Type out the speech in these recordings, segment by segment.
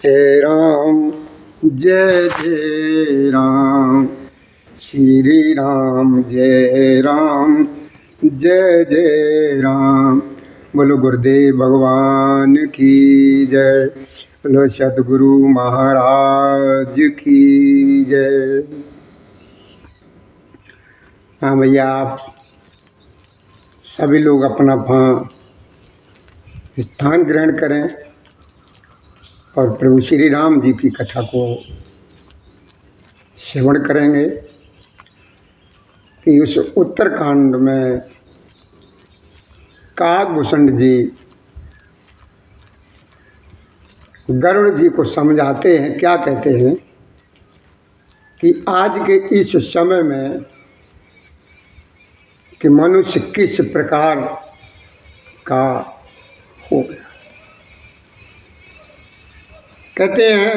हे राम जय जय राम, श्री राम जय राम जय जय राम। बोलो गुरुदेव भगवान की जय, बोलो सदगुरु महाराज की जय। हाँ भैया, आप सभी लोग अपना अपना स्थान ग्रहण करें और प्रभु श्री राम जी की कथा को श्रवण करेंगे कि उस उत्तरकांड में काकभूषण जी गरुड़ जी को समझाते हैं। क्या कहते हैं कि आज के इस समय में कि मनुष्य किस प्रकार का हो गया। कहते हैं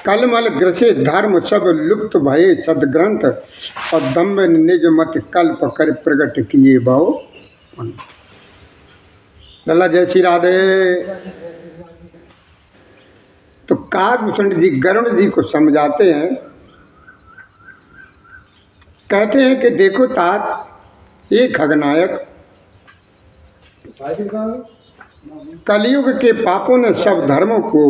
कलमल ग्रसे धर्म सब लुप्त भये सदग्रंथ, और दम्भ निज मत कल्प कर प्रकट किए बहु। लल्ला जय श्री राधे। तो काकभूषण जी गरुड़ जी को समझाते हैं। कहते हैं कि देखो तात, ये खगनायक, कलयुग के पापों ने सब धर्मों को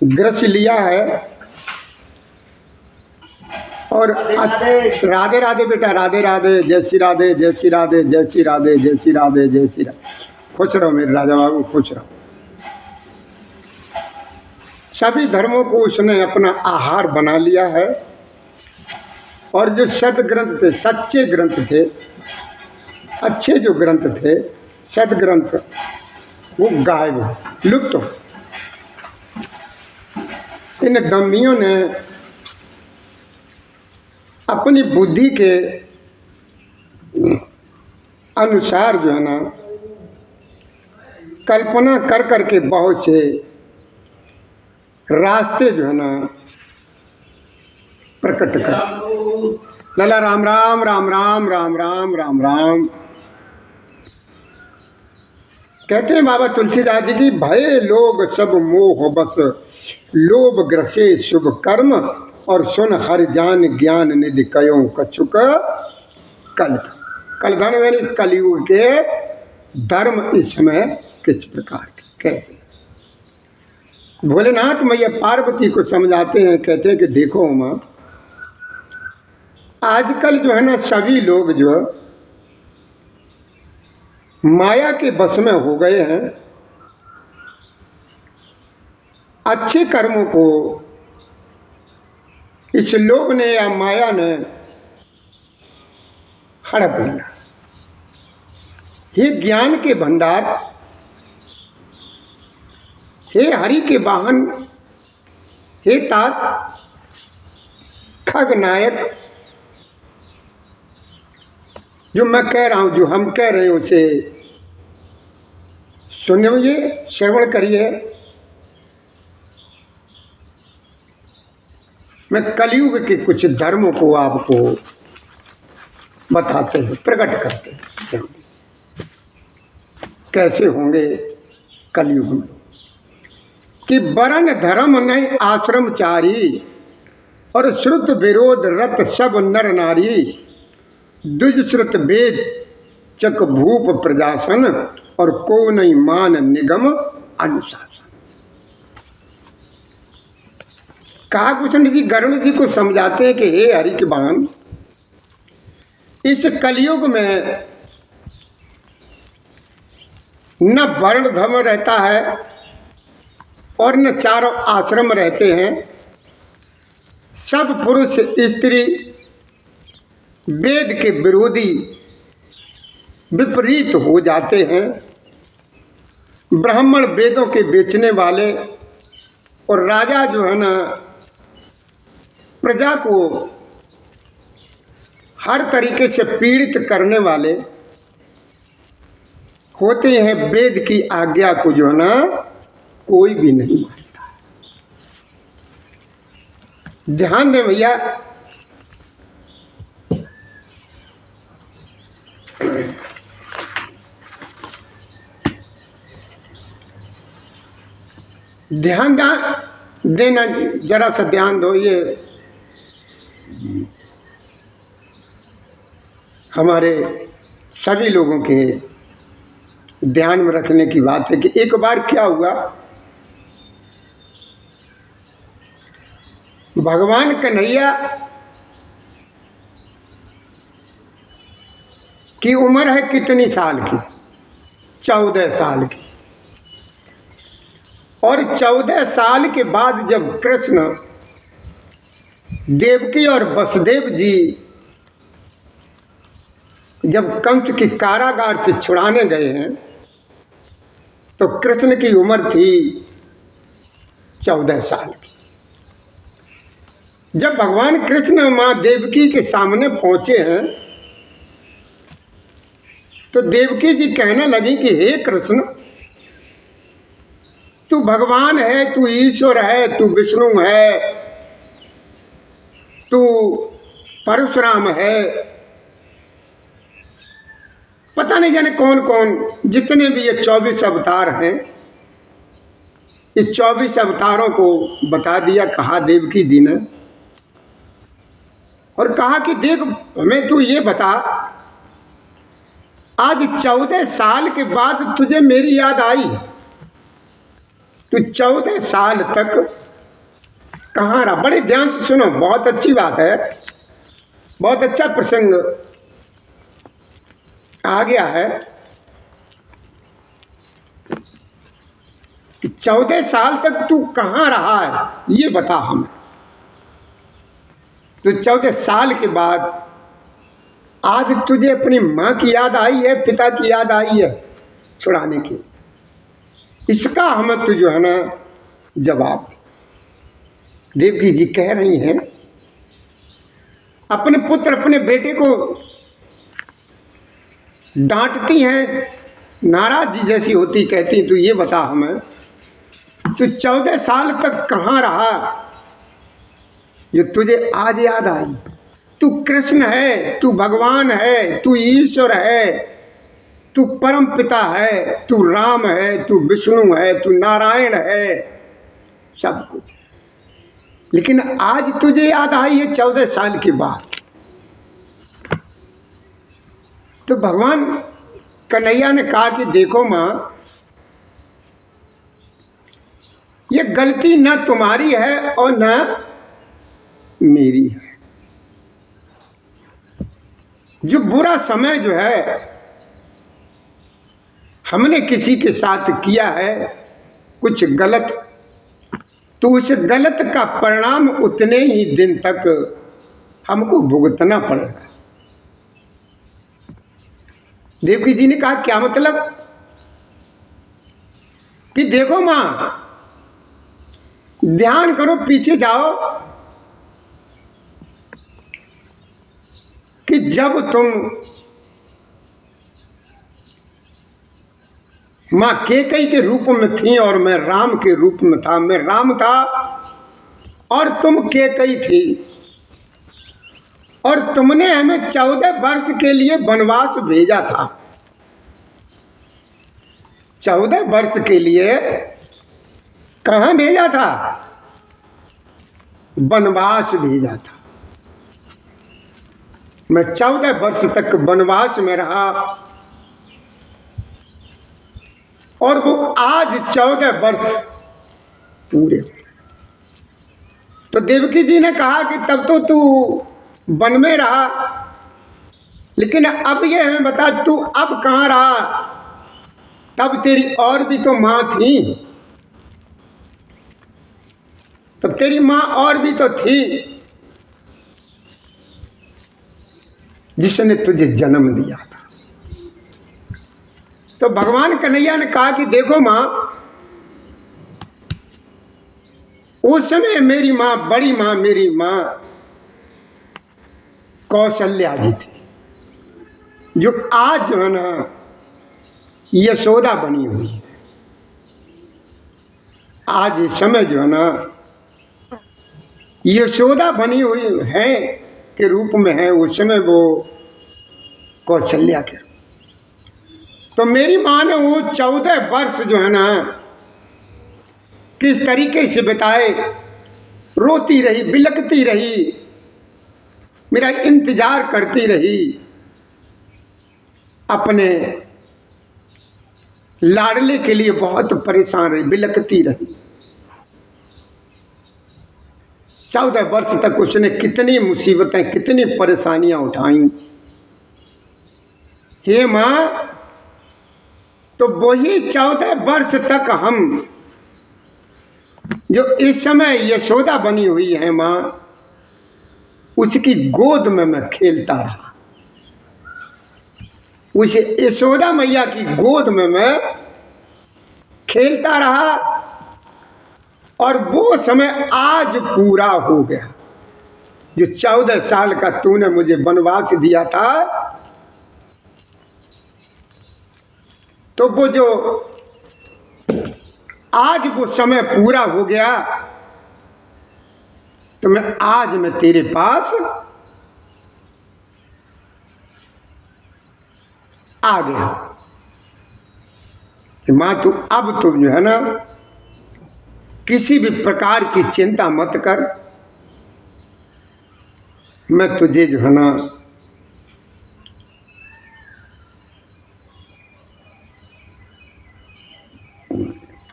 ग्रस लिया है। और राधे राधे बेटा, राधे राधे, जय श्री राधे, जय श्री राधे, जय श्री राधे, जय श्री राधे, जय श्री राधे। खुश रहो मेरे राजा बाबू, खुश रहो। सभी धर्मों को उसने अपना आहार बना लिया है। और जो सदग्रंथ थे, सच्चे ग्रंथ थे, अच्छे जो ग्रंथ थे, सदग्रंथ, वो गायब, लुप्त हो। इन दम्मियों ने अपनी बुद्धि के अनुसार जो है ना, कल्पना कर करके बहुत से रास्ते जो है ना प्रकट कर। लला राम राम राम राम राम राम राम राम। कहते हैं बाबा तुलसीदास जी की, भय लोग सब मोह बस, लोभ ग्रसे शुभ कर्म, और सुन हर जान ज्ञान निधि कयो कछुक कलधन। यानी कलयुग के धर्म इसमें किस प्रकार के, कैसे। भोलेनाथ मैया पार्वती को समझाते हैं। कहते हैं कि देखो माँ, आजकल जो है ना सभी लोग जो माया के बस में हो गए हैं। अच्छे कर्मों को इस लोभ ने या माया ने हड़प लिया। हे ज्ञान के भंडार, हे हरि के वाहन, हे तात खगनायक, जो मैं कह रहा हूं, जो हम कह रहे हैं उसे सुनिए, श्रवण करिए। मैं कलयुग के कुछ धर्मों को आपको बताते हैं, प्रकट करते हैं कैसे होंगे कलयुग में। कि वर्ण धर्म नहीं आश्रमचारी, और श्रुत विरोध रत सब नर नारी, दुष्श्रुत वेद चक भूप प्रजासन, और को नहीं मान निगम अनुशासन। काकभूषण जी गरुड़ जी को समझाते हैं कि हे हरि के वाहन, इस कलयुग में न वर्ण धर्म रहता है और न चारों आश्रम रहते हैं। सब पुरुष स्त्री वेद के विरोधी विपरीत हो जाते हैं। ब्राह्मण वेदों के बेचने वाले, और राजा जो है ना प्रजा को हर तरीके से पीड़ित करने वाले होते हैं। वेद की आज्ञा को जो है ना कोई भी नहीं मानता। ध्यान दें भैया, ध्यान देना, जरा सा ध्यान दो। ये हमारे सभी लोगों के ध्यान में रखने की बात है कि एक बार क्या हुआ, भगवान कन्हैया की उम्र है कितनी साल की? 14 साल की। और 14 साल के बाद जब कृष्ण देवकी और वसुदेव जी जब कंस के कारागार से छुड़ाने गए हैं, तो कृष्ण की उम्र थी 14 साल की। जब भगवान कृष्ण मां देवकी के सामने पहुंचे हैं, तो देवकी जी कहने लगी कि हे कृष्ण, तू भगवान है, तू ईश्वर है, तू विष्णु है, तू परशुराम है, पता नहीं जाने कौन कौन, जितने भी ये 24 अवतार हैं, ये 24 अवतारों को बता दिया, कहा देवकी जी ने। और कहा कि देख, हमें तू ये बता, आज 14 साल के बाद तुझे मेरी याद आई? तू 14 साल तक कहाँ रहा? बड़े ध्यान से सुनो, बहुत अच्छी बात है, बहुत अच्छा प्रसंग आ गया है कि 14 साल तक तू कहाँ रहा है, ये बता हमें। तो 14 साल के बाद आज तुझे अपनी माँ की याद आई है, पिता की याद आई है छुड़ाने की? इसका हमें तो जो है ना जवाब। देवकी जी कह रही हैं, अपने पुत्र अपने बेटे को डांटती हैं, नाराज जी जैसी होती, कहती तू ये बता हमें, तू 14 साल तक कहाँ रहा जो तुझे आज याद आई? तू कृष्ण है, तू भगवान है, तू ईश्वर है, तू परम पिता है, तू राम है, तू विष्णु है, तू नारायण है, सब कुछ। लेकिन आज तुझे याद आई है 14 साल के बाद। तो भगवान कन्हैया ने कहा कि देखो माँ, ये गलती न तुम्हारी है और न मेरी है। जो बुरा समय जो है हमने किसी के साथ किया है कुछ गलत, तो उस गलत का परिणाम उतने ही दिन तक हमको भुगतना पड़ेगा। देवकी जी ने कहा क्या मतलब? कि देखो मां, ध्यान करो, पीछे जाओ, कि जब तुम मां कैकेयी के रूप में थी और मैं राम के रूप में था, मैं राम था और तुम कैकेयी थी, और तुमने हमें 14 वर्ष के लिए वनवास भेजा था। 14 वर्ष के लिए कहाँ भेजा था? वनवास भेजा था। मैं 14 वर्ष तक वनवास में रहा और वो आज 14 वर्ष पूरे। तो देवकी जी ने कहा कि तब तो तू वन में रहा, लेकिन अब ये हमें बता, तू अब कहाँ रहा? तब तेरी और भी तो माँ थी, तब तेरी माँ और भी तो थी जिसने तुझे जन्म दिया था। तो भगवान कन्हैया ने कहा कि देखो माँ, उस समय मेरी माँ, बड़ी माँ, मेरी माँ कौशल्या जी थी, जो आज जो है ना यशोदा बनी हुई है। आज इस समय जो है ना यशोदा बनी हुई है के रूप में है, उस समय वो कौशल्या के। तो मेरी माँ ने वो 14 वर्ष जो है ना किस तरीके से बिताए, रोती रही, बिलखती रही, मेरा इंतजार करती रही, अपने लाडले के लिए बहुत परेशान रही, बिलखती रही। 14 वर्ष तक उसने कितनी मुसीबतें, कितनी परेशानियां उठाई। हे माँ, तो वही 14 वर्ष तक हम जो इस समय यशोदा बनी हुई है माँ, उसकी गोद में मैं खेलता रहा, उस यशोदा मैया की गोद में मैं खेलता रहा। और वो समय आज पूरा हो गया। जो 14 साल का तूने मुझे वनवास दिया था, तो वो जो आज वो समय पूरा हो गया, तो मैं तेरे पास आ गया कि माँ तू अब तो जो है ना किसी भी प्रकार की चिंता मत कर, मैं तुझे जो है ना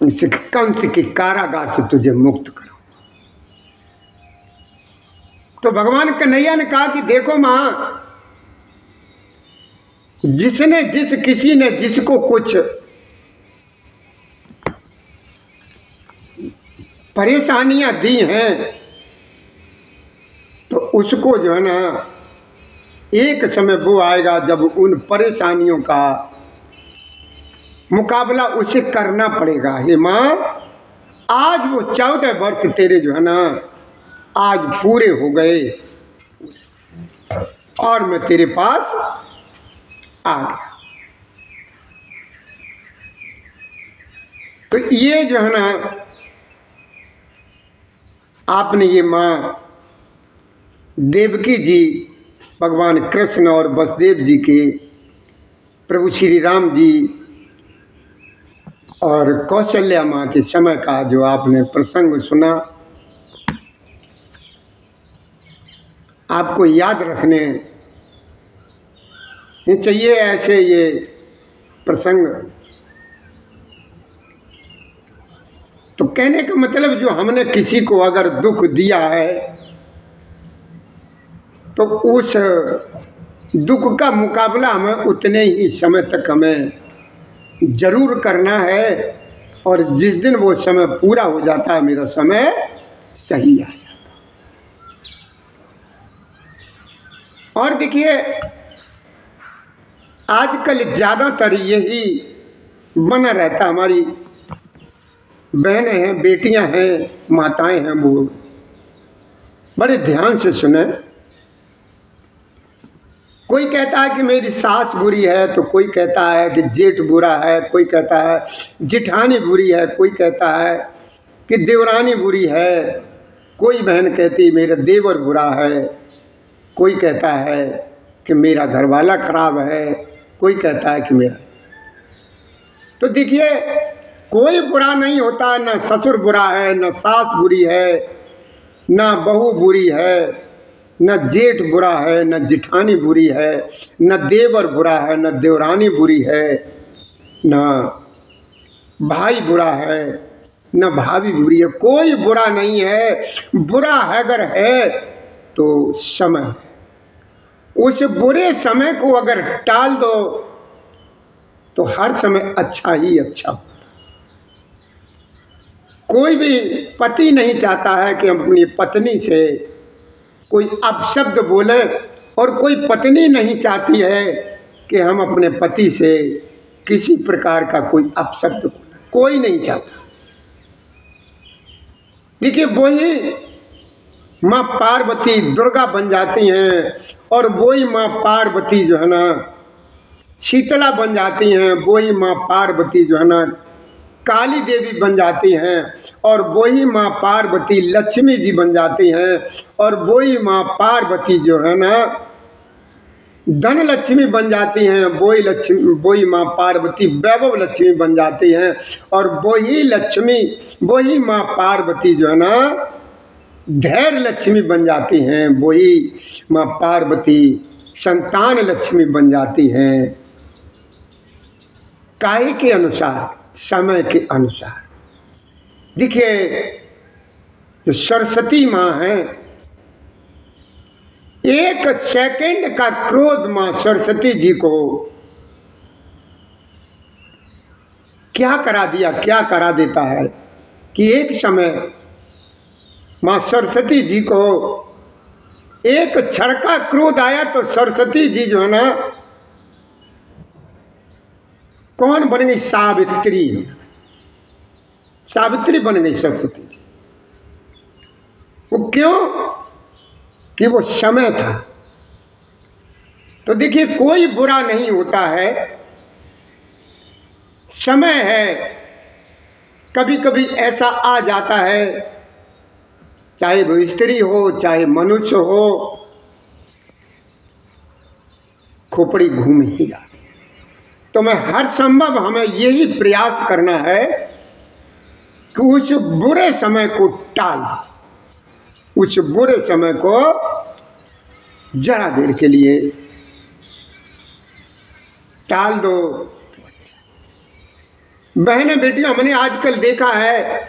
इस कंस के कारागार से तुझे मुक्त करूं। तो भगवान कन्हैया ने कहा कि देखो मां, किसी ने जिसको कुछ परेशानियां दी हैं, तो उसको जो है ना एक समय वो आएगा जब उन परेशानियों का मुकाबला उसे करना पड़ेगा। हे माँ, आज वो 14 वर्ष तेरे जो है ना आज पूरे हो गए और मैं तेरे पास आ गया। तो ये जो है ना आपने ये माँ देवकी जी, भगवान कृष्ण और वसुदेव जी के, प्रभु श्री राम जी और कौशल्या माँ के समय का जो आपने प्रसंग सुना, आपको याद रखने चाहिए ऐसे ये प्रसंग। तो कहने का मतलब, जो हमने किसी को अगर दुख दिया है तो उस दुख का मुकाबला हमें उतने ही समय तक हमें जरूर करना है, और जिस दिन वो समय पूरा हो जाता है, मेरा समय सही आ जाता। और देखिए आजकल ज़्यादातर यही बना रहता, हमारी बहनें हैं, बेटियां हैं, माताएं हैं, वो बड़े ध्यान से सुने। कोई कहता है कि मेरी सास बुरी है, तो कोई कहता है कि जेठ बुरा है, कोई कहता है जेठानी बुरी है, कोई कहता है कि देवरानी बुरी है, कोई बहन कहती मेरा देवर बुरा है, कोई कहता है कि मेरा घरवाला खराब है, कोई कहता है कि मेरा। तो देखिए कोई बुरा नहीं होता, न ससुर बुरा है, न सास बुरी है, न बहू बुरी है, न जेठ बुरा है, न जिठानी बुरी है, न देवर बुरा है, न देवरानी बुरी है, न भाई बुरा है, न भाभी बुरी है। कोई बुरा नहीं है। बुरा अगर है तो समय, उस बुरे समय को अगर टाल दो तो हर समय अच्छा ही अच्छा। कोई भी पति नहीं चाहता है कि अपनी पत्नी से कोई अपशब्द बोले, और कोई पत्नी नहीं चाहती है कि हम अपने पति से किसी प्रकार का कोई अपशब्द बोले, कोई नहीं चाहता। देखिए वही माँ पार्वती दुर्गा बन जाती हैं, और वही माँ पार्वती जो है ना शीतला बन जाती हैं, वही माँ पार्वती जो है ना काली देवी बन जाती हैं, और वही माँ पार्वती लक्ष्मी जी बन जाती हैं, और वही माँ पार्वती जो है ना धन लक्ष्मी बन जाती हैं, वही लक्ष्मी, वही माँ पार्वती वैभव लक्ष्मी बन जाती हैं, और वही लक्ष्मी, वही माँ पार्वती जो है ना धैर्य लक्ष्मी बन जाती हैं, वही माँ पार्वती संतान लक्ष्मी बन जाती हैं। काहे के अनुसार? समय के अनुसार। देखिए, जो सरस्वती माँ है, एक सेकंड का क्रोध मां सरस्वती जी को क्या करा दिया, क्या करा देता है कि एक समय मां सरस्वती जी को एक क्षण का क्रोध आया तो सरस्वती जी जो है ना कौन बन गई? सावित्री। सावित्री बन गई सरस्वती जी। वो क्यों? कि वो समय था। तो देखिए, कोई बुरा नहीं होता है, समय है। कभी कभी ऐसा आ जाता है, चाहे वो स्त्री हो चाहे मनुष्य हो, खोपड़ी घूम ही जाती। तो मैं हर संभव हमें यही प्रयास करना है कि उस बुरे समय को टाल, उस बुरे समय को जरा देर के लिए टाल दो। बहनें बेटियों, हमने आजकल देखा है,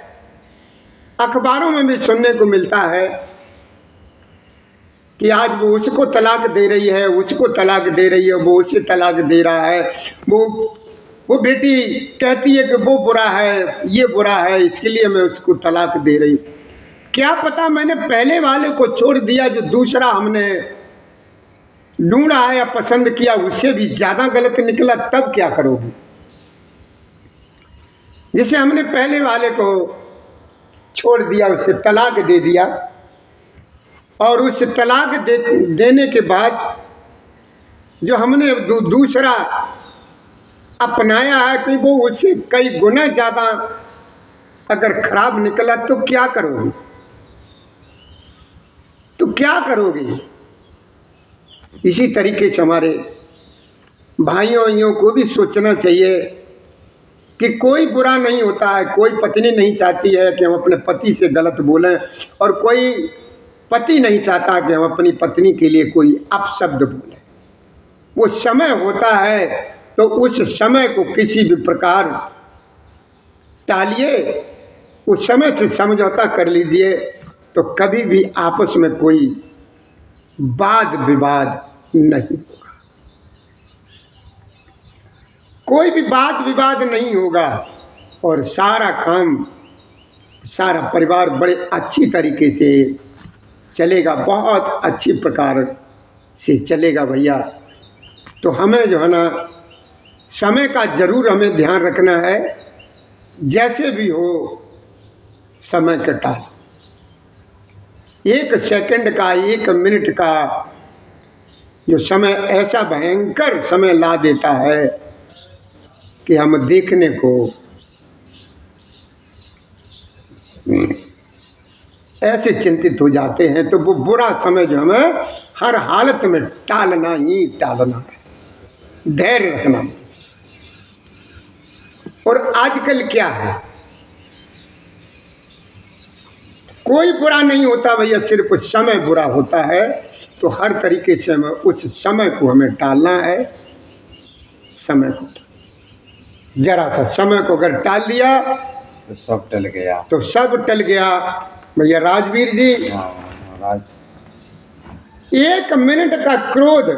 अखबारों में भी सुनने को मिलता है कि आज वो उसको तलाक दे रही है, उसको तलाक दे रही है, वो उसे तलाक दे रहा है। वो बेटी कहती है कि वो बुरा है, ये बुरा है, इसके लिए मैं उसको तलाक दे रही हूँ। क्या पता मैंने पहले वाले को छोड़ दिया, जो दूसरा हमने ढूंढा है या पसंद किया उससे भी ज्यादा गलत निकला, तब क्या करोगे? जिसे हमने पहले वाले को छोड़ दिया, उसे तलाक दे दिया, और उस तलाक देने के बाद जो हमने दूसरा अपनाया है कि वो उससे कई गुना ज्यादा अगर खराब निकला, तो क्या करोगे? तो क्या करोगे? इसी तरीके से हमारे भाइयों को भी सोचना चाहिए कि कोई बुरा नहीं होता है। कोई पत्नी नहीं चाहती है कि हम अपने पति से गलत बोलें, और कोई पति नहीं चाहता कि हम अपनी पत्नी के लिए कोई अपशब्द बोलें। वो समय होता है, तो उस समय को किसी भी प्रकार टालिए, उस समय से समझौता कर लीजिए, तो कभी भी आपस में कोई वाद विवाद नहीं होगा, कोई भी वाद विवाद नहीं होगा, और सारा काम, सारा परिवार बड़े अच्छी तरीके से चलेगा, बहुत अच्छी प्रकार से चलेगा भैया। तो हमें जो है ना समय का जरूर हमें ध्यान रखना है, जैसे भी हो समय का टाल, एक सेकंड का, एक मिनट का जो समय ऐसा भयंकर समय ला देता है कि हम देखने को ऐसे चिंतित हो जाते हैं। तो वो बुरा समय जो हमें हर हालत में टालना ही टालना है, धैर्य रखना। और आजकल क्या है, कोई बुरा नहीं होता भैया, सिर्फ समय बुरा होता है। तो हर तरीके से हमें उस समय को हमें टालना है। समय को, जरा सा समय को अगर टाल लिया तो सब टल गया, तो सब टल गया भैया। राजवीर जी, एक मिनट का क्रोध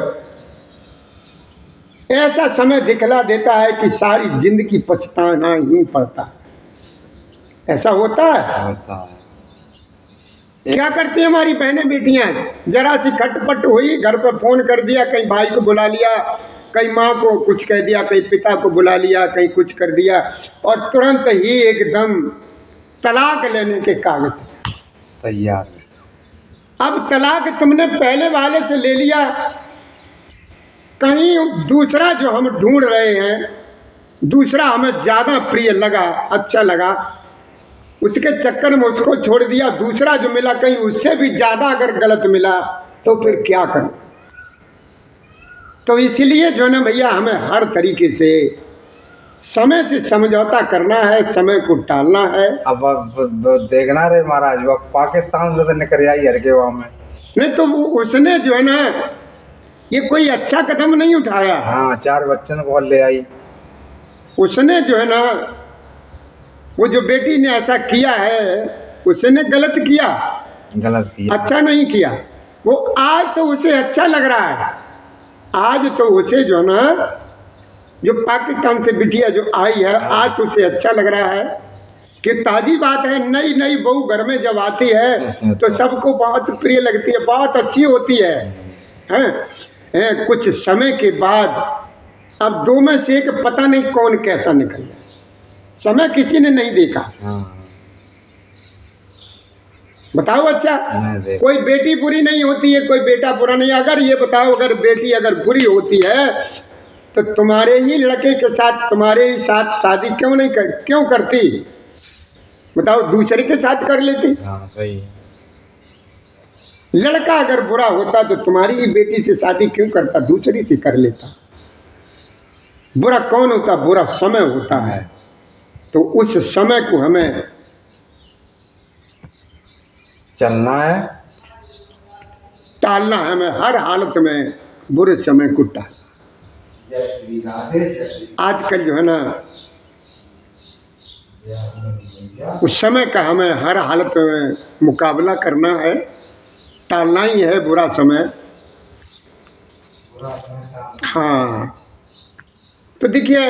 ऐसा समय दिखला देता है कि सारी जिंदगी पछताना ही पड़ता है। ऐसा होता है। क्या करती है हमारी बहनें बेटियां? जरा सी खटपट हुई, घर पर फोन कर दिया, कहीं भाई को बुला लिया, कहीं माँ को कुछ कह दिया, कहीं पिता को बुला लिया, कहीं कुछ कर दिया, और तुरंत ही एकदम तलाक लेने के कागज तैयार। अब तलाक तुमने पहले वाले से ले लिया, कहीं दूसरा जो हम ढूंढ रहे हैं, दूसरा हमें ज्यादा प्रिय लगा, अच्छा लगा, उसके चक्कर में उसको छोड़ दिया। दूसरा जो मिला कहीं उससे भी ज्यादा अगर गलत मिला, तो फिर क्या करूं? तो इसलिए जो है ना भैया, हमें हर तरीके से समय से समझौता करना है, समय को टालना है। अब देखना रे महाराज, वो पाकिस्तान से तो निकल आई हर के वहाँ में। नहीं तो उसने जो है ना, ये कोई अच्छा कदम नहीं उठाया। हाँ, 4 बच्चों को ले आई। उसने जो है ना, वो जो बेटी ने ऐसा किया है, उसने गलत किया, गलत किया। अच्छा नहीं किया। वो आज तो उसे अच्छा लग रहा है, आज तो उसे जो है ना, जो पाकिस्तान से बिटिया जो आई है, आज तो उसे अच्छा लग रहा है कि ताजी बात है, नई नई बहू घर में जब आती है तो सबको बहुत प्रिय लगती है, बहुत अच्छी होती है, हैं? कुछ समय के बाद अब दो में से एक पता नहीं कौन कैसा निकल जाए, समय किसी ने नहीं देखा। बताओ अच्छा, कोई बेटी बुरी नहीं होती है, कोई बेटा बुरा नहीं। अगर ये बताओ, अगर बेटी अगर बुरी होती है तो तुम्हारे ही लड़के के साथ, तुम्हारे ही साथ शादी क्यों करती? बताओ, दूसरे के साथ कर लेती। सही। लड़का अगर बुरा होता तो तुम्हारी ही बेटी से शादी क्यों करता, दूसरी से कर लेता। बुरा कौन होता? बुरा समय होता है। तो उस समय को हमें चलना है, टालना है, हमें हर हालत में बुरे समय को टालना। आजकल जो है ना, उस समय का हमें हर हालत में मुकाबला करना है, टालना ही है बुरा समय। हाँ, तो देखिए,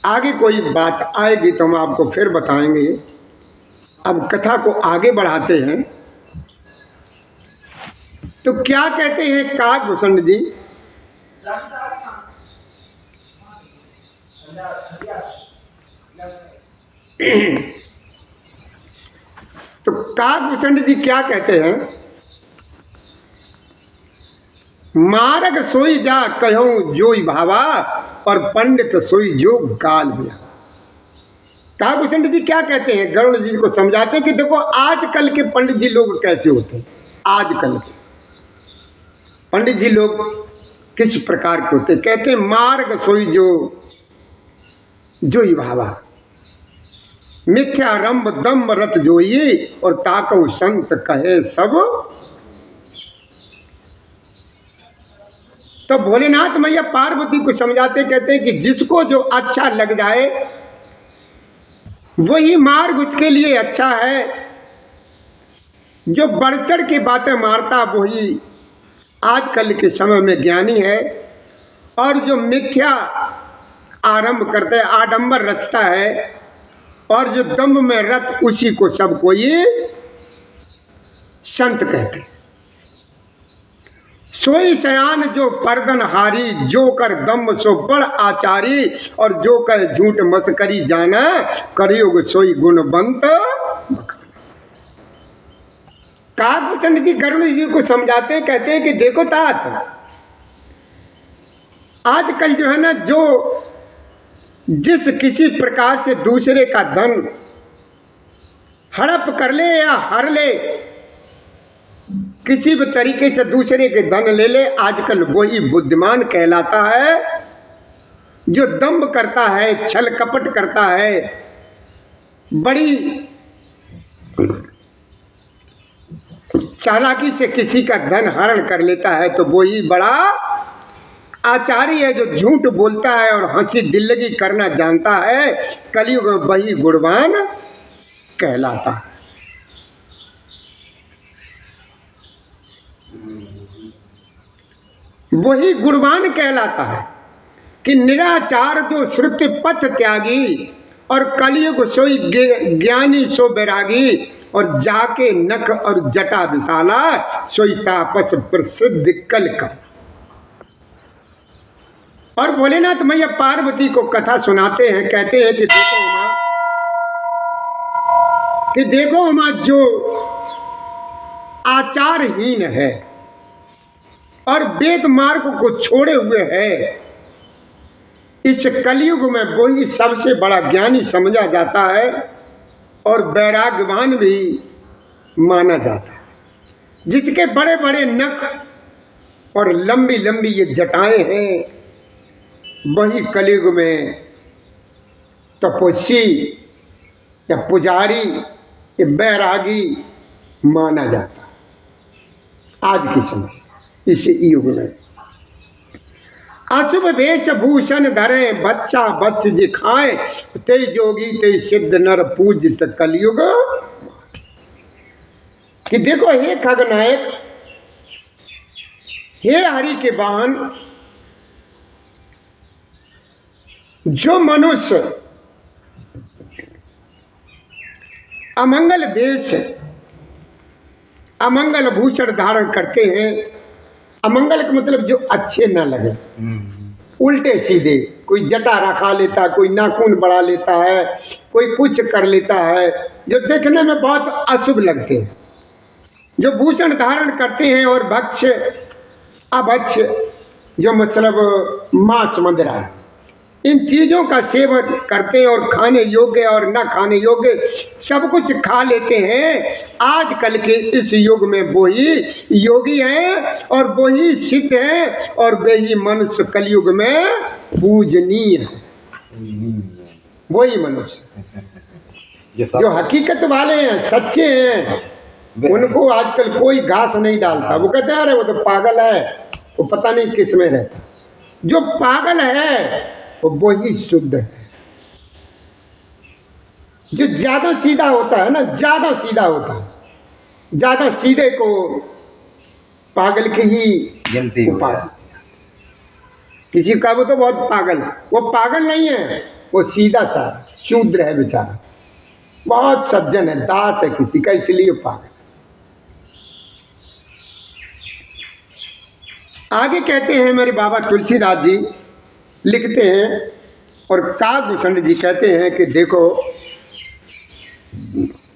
आगे कोई बात आएगी तो हम आपको फिर बताएंगे। अब कथा को आगे बढ़ाते हैं। तो क्या कहते हैं काकभूषण जी? तो काकभूषण जी क्या कहते हैं? मार्ग सोई जा कहूँ जोई भावा, और पंडित सोई जो गाल भैया। काकभूषण जी क्या कहते हैं? गरुड़ जी को समझाते हैं कि देखो, आजकल के पंडित जी लोग कैसे होते हैं। आजकल के पंडित जी लोग किस प्रकार के होते? कहते हैं मार्ग सोई जोई भावा, मिथ्यारंभ दम्भ रत जोई, और ताकऊ संत कहे सब। तो भोलेनाथ मैया पार्वती को समझाते कहते हैं कि जिसको जो अच्छा लग जाए वही मार्ग उसके लिए अच्छा है। जो बढ़ चढ़ की बातें मारता वही आजकल के समय में ज्ञानी है, और जो मिथ्या आरंभ करते आडंबर रचता है और जो दम्भ में रत, उसी को सब कोई संत कहते। सोई सयान जो पर्दन हारी, जो कर दम्भ सो बड़ आचारी, और जो कह झूठ मस्करी जाना, करियोग सोई गुणवंत। काकभूषण जी गरुड़ जी को समझाते कहते हैं कि देखो तात, आजकल जो है ना, जो जिस किसी प्रकार से दूसरे का धन हड़प कर ले या हर ले, किसी भी तरीके से दूसरे के धन ले ले, आजकल वही बुद्धिमान कहलाता है। जो दंभ करता है, छल कपट करता है, बड़ी चालाकी से किसी का धन हरण कर लेता है, तो वही बड़ा आचार्य है। जो झूठ बोलता है और हंसी दिल्लगी करना जानता है, कलयुग में वही गुणवान कहलाता है। वही गुणवान कहलाता है कि निराचार जो श्रुति पथ त्यागी, और कलयुग सोई ज्ञानी सो बैरागी, और जाके नख और जटा विशाला, सोई तापस प्रसिद्ध कल का। और भोलेनाथ मैया पार्वती को कथा सुनाते हैं, कहते हैं कि देखो उमा, जो आचारहीन है और वेद मार्ग को छोड़े हुए है, इस कलयुग में वही सबसे बड़ा ज्ञानी समझा जाता है और वैराग्यवान भी माना जाता है। जिसके बड़े बड़े नख और लंबी लंबी ये जटाएं हैं, वही कलयुग में तपस्वी या पुजारी या बैरागी माना जाता है आज के समय इस युग में। अशुभ वेश भूषण धरे बच्चा बच्च जी खाए, ते जोगी ते सिद्ध नर पूजित कलयुग। कि देखो हे खगनायक, हे हरि के वाहन, जो मनुष्य अमंगल वेश अमंगल भूषण धारण करते हैं, अमंगल का मतलब जो अच्छे ना लगे, उल्टे सीधे, कोई जटा रखा लेता, कोई नाखून बढ़ा लेता है, कोई कुछ कर लेता है, जो देखने में बहुत अशुभ लगते हैं, जो भूषण धारण करते हैं, और भक्ष्य अभक्ष्य जो मतलब मांस मदिरा, इन चीज़ों का सेवन करते हैं, और खाने योग्य और न खाने योग्य सब कुछ खा लेते हैं। आजकल के इस युग में वही योगी हैं और वही सिद्ध हैं और वही मनुष्य कलयुग में पूजनीय है। वही मनुष्य जो हकीकत वाले हैं, सच्चे हैं, उनको आजकल कोई घास नहीं डालता। वो कहते हैं अरे वो तो पागल है, वो पता नहीं किस में रहता। जो पागल है वो ही शुद्ध है। जो ज्यादा सीधा होता है ना, ज्यादा सीधा होता है, ज्यादा सीधे को पागल की ही गिनती हो। किसी का वो तो बहुत पागल, वो पागल नहीं है, वो सीधा सा शूद्र है बेचारा, बहुत सज्जन है, दास है किसी का, इसलिए पागल। आगे कहते हैं मेरे बाबा तुलसीदास जी लिखते हैं, और काकभूषण जी कहते हैं कि देखो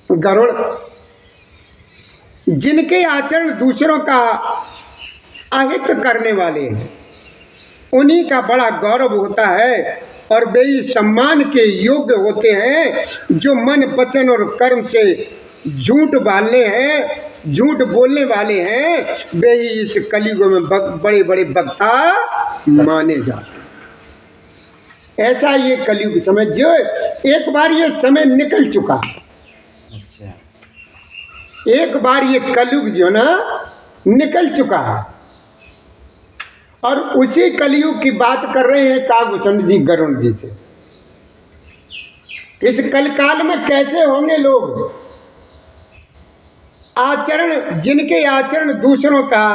गरुड़ जिनके आचरण दूसरों का अहित करने वाले हैं, उन्हीं का बड़ा गौरव होता है, और वे सम्मान के योग्य होते हैं। जो मन वचन और कर्म से झूठ बोलने हैं, झूठ बोलने वाले हैं, वे ही इस कलयुग में बड़े बड़े वक्ता माने जाते हैं। ऐसा ये कलयुग समय, जो एक बार ये समय निकल चुका, अच्छा, एक बार ये कलयुग जो ना निकल चुका है, और उसी कलयुग की बात कर रहे हैं काकभूषण जी गरुड़ जी से। इस कलकाल में कैसे होंगे लोग, आचरण जिनके आचरण दूसरों का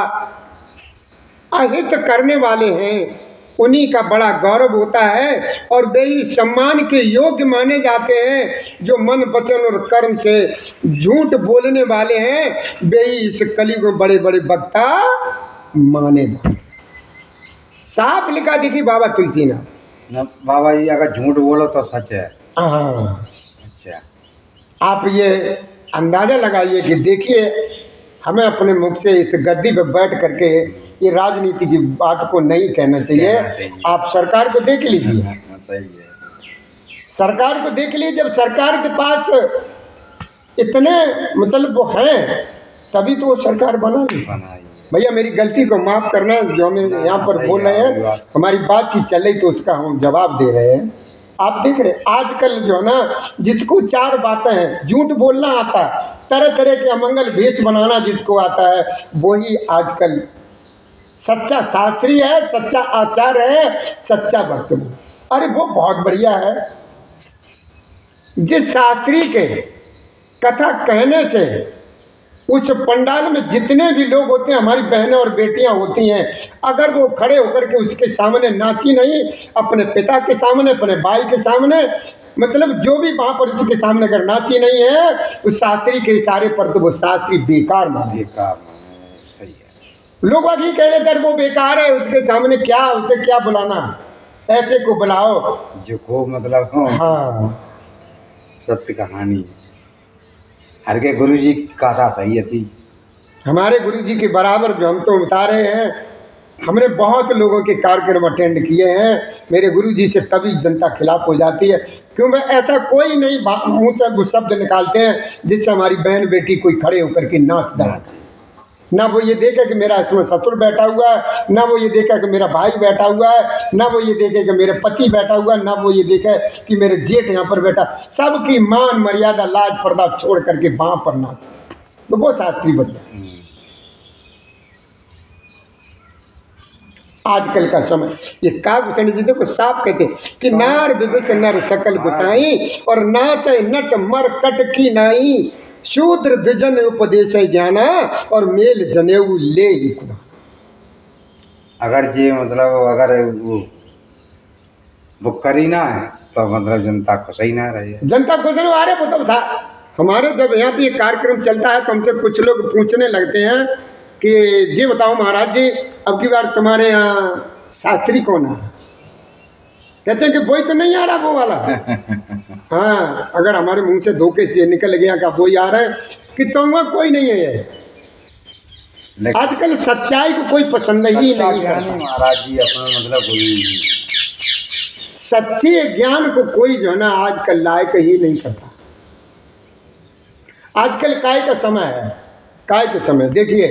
अहित करने वाले हैं, उन्हीं का बड़ा गौरव होता है, और वे ही सम्मान के योग्य माने जाते हैं। जो मन वचन और कर्म से झूठ बोलने वाले हैं, वे ही इस कलयुग में बड़े बड़े वक्ता माने जाते हैं। साफ लिखा देखी बाबा तुलसीनाथ। बाबा जी अगर झूठ बोलो तो सच है। हाँ, अच्छा, आप ये अंदाजा लगाइए कि देखिए, हमें अपने मुख से इस गद्दी पर बैठ करके ये राजनीति की बात को नहीं कहना चाहिए। आप सरकार को देख लीजिए, सरकार को देख लीजिए। जब सरकार के पास इतने मतलब वो हैं, तभी तो वो सरकार बनाई। भैया मेरी गलती को माफ़ करना, जो हम यहाँ पर बोल रहे हैं, हमारी बातचीत चल रही तो उसका हम जवाब दे रहे हैं। आप देख रहे आजकल जो है ना, जिसको चार बातें हैं, झूठ बोलना आता है, तरह तरह के अमंगल भेष बनाना जिसको आता है, वही आजकल सच्चा शास्त्री है, सच्चा आचार्य है, सच्चा भक्त है। अरे वो बहुत बढ़िया है। जिस शास्त्री के कथा कहने से उस पंडाल में जितने भी लोग होते हैं, हमारी बहनें और बेटियां होती हैं, अगर वो खड़े होकर के उसके सामने नाची नहीं, अपने पिता के सामने, अपने भाई के सामने, मतलब जो भी वहाँ पर उसके सामने अगर नाची नहीं है, उस शास्त्री के इशारे पर तो वो शास्त्री बेकार माने। सही है। लोग बाकी कह देते वो बेकार है, उसके सामने क्या, उसे क्या बुलाना, ऐसे को बुलाओ जो को मतलब हाँ सत्य कहानी। हर के गुरु जी कथा सही थी। हमारे गुरु जी के बराबर जो हम तो बता रहे हैं, हमने बहुत लोगों के कार्यक्रम अटेंड किए हैं। मेरे गुरु जी से तभी जनता खिलाफ हो जाती है, क्योंकि ऐसा कोई नहीं मुँह से शब्द निकालते हैं जिससे हमारी बहन बेटी कोई खड़े होकर के नाच डाले। ना वो ये देखे कि मेरा इसमें ससुर बैठा हुआ है, ना वो ये देखे कि मेरा भाई बैठा हुआ है, ना वो ये देखे कि मेरे पति बैठा हुआ है, ना वो ये देखे कि मेरे जेठ यहाँ पर बैठा। सबकी मान मर्यादा लाज पर्दा छोड़ करके बाँ पर नाच। तो वो शास्त्री बढ़िया। आजकल का समय ये कागभूषण जी देखो साफ कहते कि नार विविष नर सकल गुसाई और नाचे नट मर कट की नाई, शूद्र द्विजन उपदेश ज्ञाना और मेल जनेऊ ले ही खुदा। अगर ये मतलब अगर वो करी ना है तो मतलब जनता खुश ही ना रही है। जनता खुश नहीं आ रहे वो तो हमारे जब यहाँ पे ये कार्यक्रम चलता है तो हमसे कुछ लोग पूछने लगते हैं कि जी बताओ महाराज जी अब की बार तुम्हारे यहाँ शास्त्री कौन है? कहते हैं कि वही तो नहीं आ रहा वो वाला। हाँ, अगर हमारे मुंह से धोखे से निकल गया कि वही आ रहा है कि तुम कोई नहीं है। आजकल सच्चाई को कोई पसंद ही नहीं करता महाराज जी अपना मतलब सच्चे ज्ञान को कोई जो है ना आजकल लायक ही नहीं करता। आजकल काय का समय है, काय का समय देखिए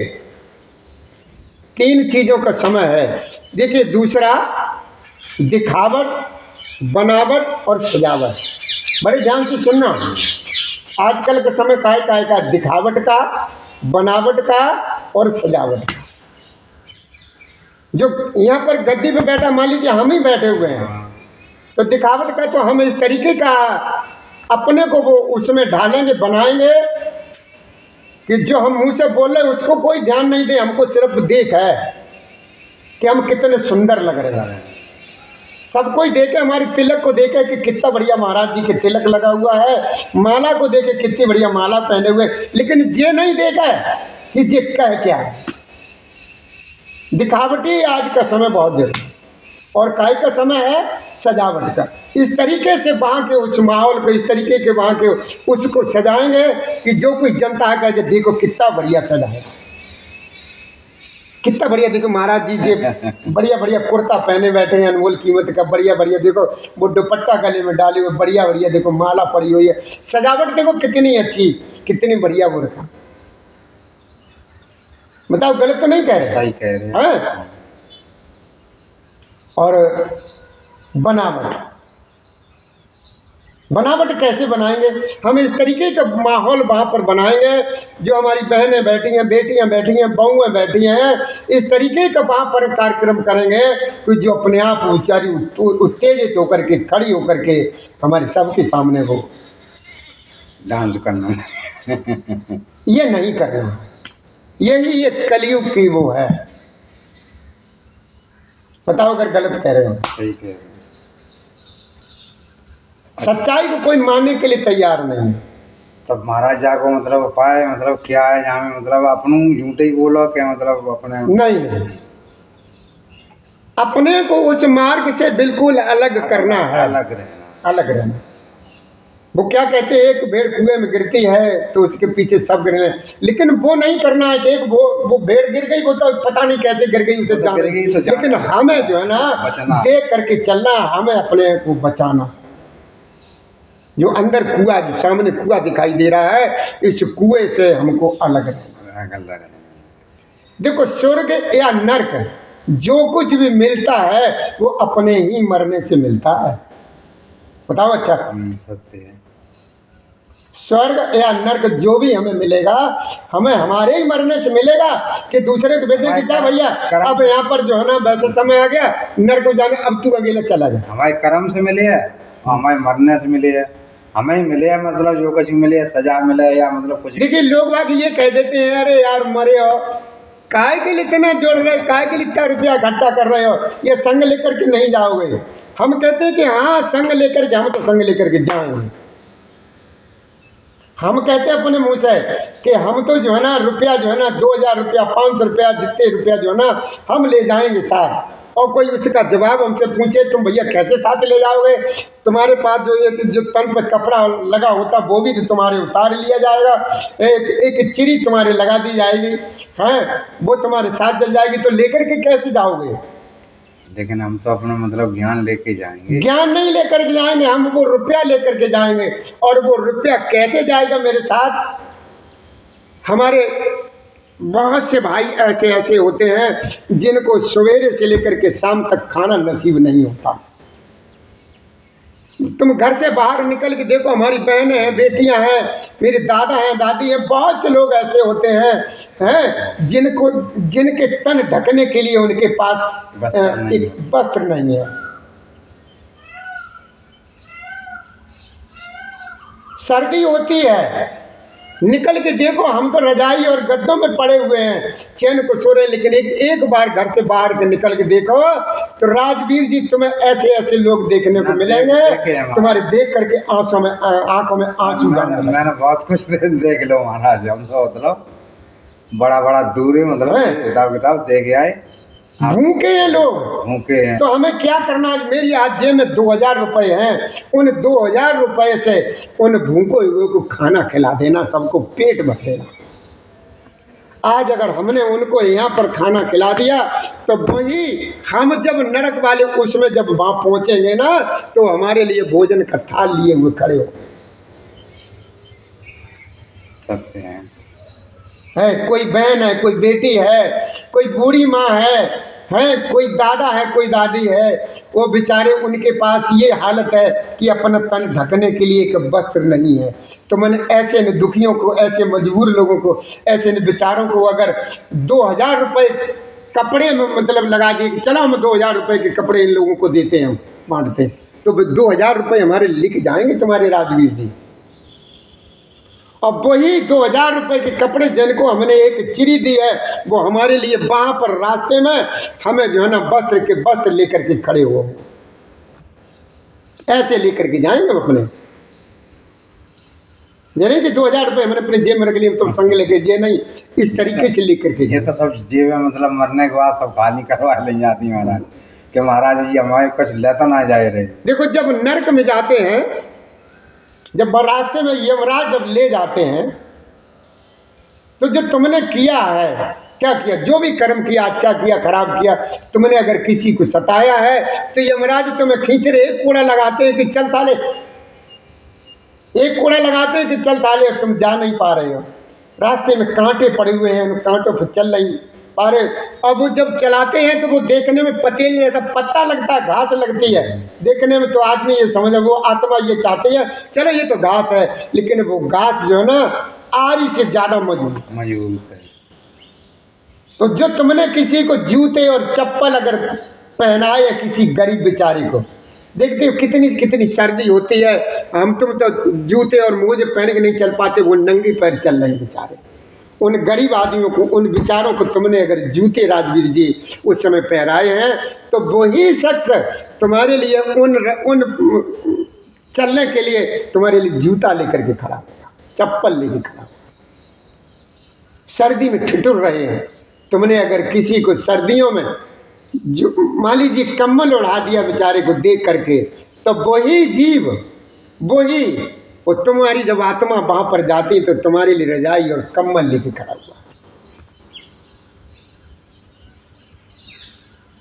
3 चीज़ों का समय है। देखिए दूसरा दिखावट, बनावट और सजावट। बड़े ध्यान से सुनना, आजकल का समय काय का दिखावट का, बनावट का और सजावट का। जो यहाँ पर गद्दी पे बैठा मान लीजिए हम ही बैठे हुए हैं तो दिखावट का तो हम इस तरीके का अपने को वो उसमें ढालेंगे, बनाएंगे कि जो हम मुंह से बोल रहे हैं उसको कोई ध्यान नहीं दे, हमको सिर्फ देख है कि हम कितने सुंदर लग रहे हैं। सब कोई देखे, हमारी तिलक को देखे कि कितना बढ़िया महाराज जी के तिलक लगा हुआ है, माला को देखे कितनी बढ़िया माला पहने हुए, लेकिन ये नहीं देखा कि ये क्या है। दिखावटी आज का समय बहुत जरूरी और काय का समय है सजावट का। इस तरीके से वहाँ के उस माहौल को, इस तरीके के वहाँ के उसको सजाएंगे कि जो कोई जनता है कहे देखो कितना बढ़िया सजा है, कितना बढ़िया। देखो महाराज जी के बढ़िया बढ़िया कुर्ता पहने बैठे हैं अनमोल कीमत का, बढ़िया बढ़िया। देखो वो दुपट्टा गले में डाले हुए बढ़िया बढ़िया, देखो माला पड़ी हुई है, सजावट देखो कितनी अच्छी, कितनी बढ़िया वो रखा। बताओ गलत तो नहीं कह रहे? सही कह रहे हैं। और बनावट, बनावट कैसे बनाएंगे? हम इस तरीके का माहौल वहाँ पर बनाएंगे जो हमारी बहनें बैठी हैं, बेटियां बैठी हैं, बहुएं बैठी हैं, इस तरीके का वहाँ पर कार्यक्रम करेंगे कि जो अपने आप उचारी उत्तेजित होकर के खड़ी होकर के हमारे सबके सामने हो डांस करना। ये नहीं करना, यही ये कलयुग की वो है। बताओ अगर गलत कह रहे हो? सही कह रहे हैं। सच्चाई को कोई मानने के लिए तैयार नहीं। तब महाराज जा को मतलब उपाय मतलब क्या है यहाँ में, मतलब अपनों झूठे ही बोलो क्या, मतलब अपने नहीं, अपने को उस मार्ग से बिल्कुल अलग करना है, अलग रहना। वो क्या कहते हैं, एक भेड़ कुएं में गिरती है तो उसके पीछे सब गिरने, लेकिन वो नहीं करना है। एक वो भेड़ गिर गई, वो तो पता नहीं कैसे गिर गई उसे जान, लेकिन हमें जो है ना देख करके चलना, हमें अपने को बचाना। जो अंदर कुआं, जो सामने कुआं दिखाई दे रहा है, इस कुएं से हमको अलग रहना। देखो स्वर्ग या नरक जो कुछ भी मिलता है वो अपने ही मरने से मिलता है। बताओ अच्छा, सत्य है। स्वर्ग या नरक जो भी हमें मिलेगा, हमें हमारे ही मरने से मिलेगा कि दूसरे को भेजे कि क्या भैया अब यहाँ पर जो है ना वैसा समय आ गया, नरक को जाने, अब तू अकेला चला गया। हमारे कर्म से मिले है, हमारे मरने से मिले है, हमें मिले है, मतलब जो कुछ मिले है, सजा मिले या मतलब कुछ। देखिए लोग बाकी ये कह देते हैं अरे यार मरे हो, काय के लिए इतना जोड़ रहे, काय के लिए इतना रुपया इकट्ठा कर रहे हो, ये संग लेकर के नहीं जाओगे। हम कहते हैं कि हाँ संग लेकर के, हम तो संग लेकर के जाएंगे। हम कहते हैं अपने मुंह से कि हम तो जो है ना रुपया जो है ना 2000 रुपया, 500 रुपया, जितने रुपया जो है ना हम ले जाएंगे साथ। और कोई उसका जवाब हमसे पूछे तुम भैया कैसे साथ ले जाओगे, तुम्हारे पास जो तन पर कपड़ा लगा होता वो भी तो तुम्हारे उतार लिया जाएगा, एक चिरी तुम्हारे लगा दी जाएगी, हैं वो तुम्हारे साथ चल जाएगी, तो लेकर के कैसे जाओगे? लेकिन हम तो अपना मतलब ज्ञान लेके जाएंगे। ज्ञान नहीं लेकर के जाएंगे, हम वो रुपया लेकर के जाएंगे। और वो रुपया कैसे जाएगा मेरे साथ? हमारे बहुत से भाई ऐसे ऐसे होते हैं जिनको सवेरे से लेकर के शाम तक खाना नसीब नहीं होता। तुम घर से बाहर निकल के देखो, हमारी बहनें हैं, बेटियां हैं, मेरे दादा हैं, दादी हैं, बहुत से लोग ऐसे होते हैं जिनके तन ढकने के लिए उनके पास एक वस्त्र नहीं है। सर्दी होती है, निकल के देखो, हम तो रजाई और गद्दों में पड़े हुए हैं, चैन को सो रहे, लेकिन एक बार घर से बाहर के निकल के देखो तो राजवीर जी तुम्हें ऐसे ऐसे लोग देखने को मिलेंगे, तुम्हारे देख करके आंखों में आंसू। मैंने बहुत कुछ देख लो महाराज, हम तो मतलब बड़ा बड़ा दूरी मतलब किताब देख आए, भूखे हैं लोग, भूखे हैं। तो हमें क्या करना है? मेरी आज जेब में 2000 रुपए हैं, उन 2000 रुपए से उन भूखों हुए को खाना खिला देना, सबको पेट भर देना। आज अगर हमने उनको यहाँ पर खाना खिला दिया तो वही हम जब नरक वाले उसमें जब वहाँ पहुँचेंगे ना, तो हमारे लिए भोजन का थाल लिए हुए खड़े हो सकते हैं। कोई बहन है, कोई बेटी है, कोई बूढ़ी माँ है, कोई दादा है, कोई दादी है, वो बेचारे उनके पास ये हालत है कि अपना तन ढकने के लिए एक वस्त्र नहीं है। तो मैंने ऐसे न दुखियों को, ऐसे मजबूर लोगों को, ऐसे न बेचारों को अगर 2000 रुपये कपड़े में मतलब लगा दिए कि चलो हम 2000 रुपये के कपड़े इन लोगों को देते हैं, हम बांटते हैं, तो 2000 रुपये हमारे लिख जाएंगे तुम्हारे राजवीर जी। और वही 2000 रुपये के कपड़े जिनको हमने एक चिरी दी है, वो हमारे लिए वहाँ पर रास्ते में हमें जो है ना वस्त्र लेकर के खड़े हो, ऐसे लेकर के जाएंगे हम अपने। ये नहीं कि 2000 रुपये हमने अपने जेब में रख लिए तो संग लेके, ये नहीं, इस तरीके से लेकर के। ये तो सब जेब में मतलब मरने के बाद सब खाली करवा ले जाती महाराज कि महाराज जी हमारे कुछ लेता ना जाए रहे। देखो, जब नरक में जाते हैं, जब रास्ते में यमराज जब ले जाते हैं, तो जो तुमने किया है, क्या किया, जो भी कर्म किया, अच्छा किया, खराब किया, तुमने अगर किसी को सताया है तो यमराज तुम्हें खींच रहे, एक कोड़ा लगाते हैं कि चल साले, एक कोड़ा लगाते हैं कि चल साले, तुम जा नहीं पा रहे हो, रास्ते में कांटे पड़े हुए हैं, उन कांटों पर चल नहीं पा रहे। अब वो जब चलाते हैं तो वो देखने में पतेली जैसा पत्ता लगता है, घास लगती है देखने में, तो आदमी ये समझ, वो आत्मा ये चाहती है चलो ये तो घास है, लेकिन वो घास जो है ना आरी से ज्यादा मजबूत है। तो जो तुमने किसी को जूते और चप्पल अगर पहनाए किसी गरीब बेचारे को, देखते हो कितनी कितनी सर्दी होती है, हम तुम तो जूते और मोजे पहन के नहीं चल पाते, वो नंगे पैर चल रहे हैं बेचारे। उन गरीब आदमियों को, उन बेचारों को तुमने अगर जूते राजवीर जी उस समय पहनाए हैं, तो वही शख्स तुम्हारे लिए उन चलने के लिए तुम्हारे लिए जूता लेकर के खड़ा होगा, चप्पल लेकर खड़ा होगा। सर्दी में ठिठुर रहे हैं, तुमने अगर किसी को सर्दियों में जो मान लीजिए कम्बल उड़ा दिया बेचारे को देख करके, तो वही जीव, वही वो तुम्हारी जब आत्मा वहां पर जाती तो तुम्हारे लिए रजाई और कम्बल लेके खड़ा हुआ।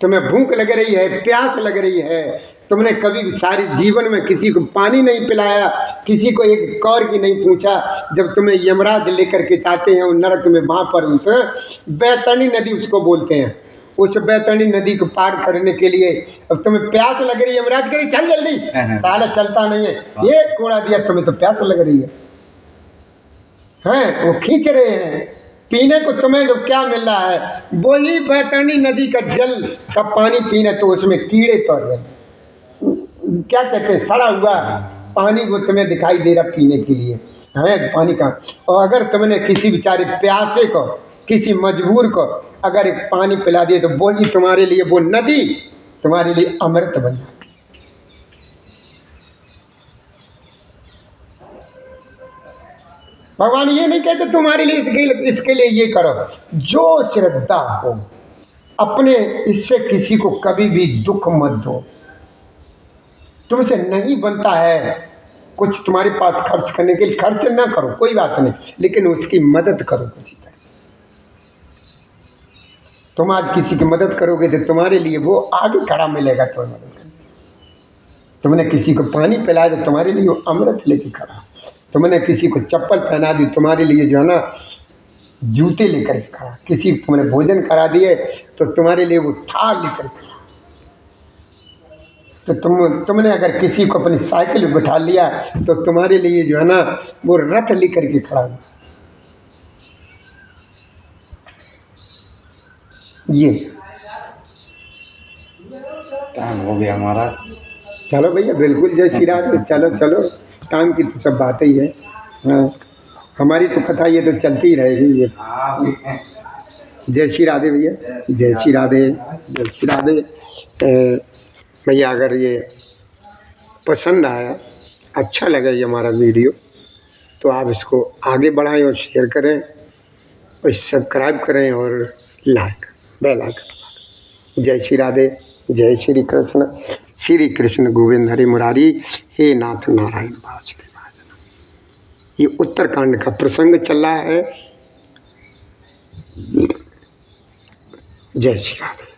तुम्हें भूख लग रही है, प्यास लग रही है, तुमने कभी सारे जीवन में किसी को पानी नहीं पिलाया, किसी को एक कौर की नहीं पूछा, जब तुम्हें यमराज लेकर के जाते हैं उन नरक में, वहां पर उस बैतरणी नदी उसको बोलते हैं, उस बैतरणी नदी को पार करने के लिए अब तुम्हें प्यास लग रही है, यमराज कह रही चल जल्दी, साला चलता नहीं है, एक कोड़ा दिया, तुम्हें तो प्यास लग रही है, वो खींच रहे हैं पीने को, तुम्हें तो क्या मिल रहा है, वही बैतरणी नदी का जल का पानी पीने, तो उसमें कीड़े तोड़ रहे, क्या कहते हैं, सड़ा हुआ पानी वो तुम्हें दिखाई दे रहा पीने के लिए है पानी का। और अगर तुमने किसी बेचारे प्यासे को, किसी मजबूर को अगर एक पानी पिला दिए, तो वही तुम्हारे लिए, वो नदी तुम्हारे लिए अमृत बन जाती। भगवान ये नहीं कहते तुम्हारे लिए इसके लिए ये करो, जो श्रद्धा हो अपने, इससे किसी को कभी भी दुख मत दो। तुमसे नहीं बनता है कुछ तुम्हारे पास खर्च करने के लिए, खर्च ना करो कोई बात नहीं, लेकिन उसकी मदद करो किसी तरह। तुम आज किसी की मदद करोगे तो तुम्हारे लिए वो आगे खड़ा मिलेगा तुम्हें मदद करने। तुमने किसी को पानी पिलाया तो तुम्हारे लिए वो अमृत लेके खड़ा। तुमने किसी को चप्पल पहना दी, तुम्हारे लिए जो है ना जूते लेकर के खड़ा, किसी को तुमने भोजन करा दिए तो तुम्हारे लिए वो थाल लेकर खड़ा। तो तुमने अगर किसी को अपनी साइकिल में बिठा लिया तो तुम्हारे लिए जो है ना वो रथ लेकर के खड़ा है। ये टाइम हो गया हमारा। चलो भैया, बिल्कुल जय श्री राधे। चलो चलो, टाइम की तो सब बातें ही है। हाँ, हमारी तो कथा ये तो चलती ही रहेगी ये। जय श्री राधे भैया, जय श्री राधे, जय श्री राधे। भैया अगर ये पसंद आया, अच्छा लगा ये हमारा वीडियो, तो आप इसको आगे बढ़ाएं और शेयर करें और सब्सक्राइब करें और लाइक बेल आइकन। जय श्री राधे, जय श्री कृष्ण। श्री कृष्ण गोविंद हरि मुरारी, हे नाथ नारायण वासुदेव। ये उत्तरकांड का प्रसंग चल रहा है। जय श्री राधे।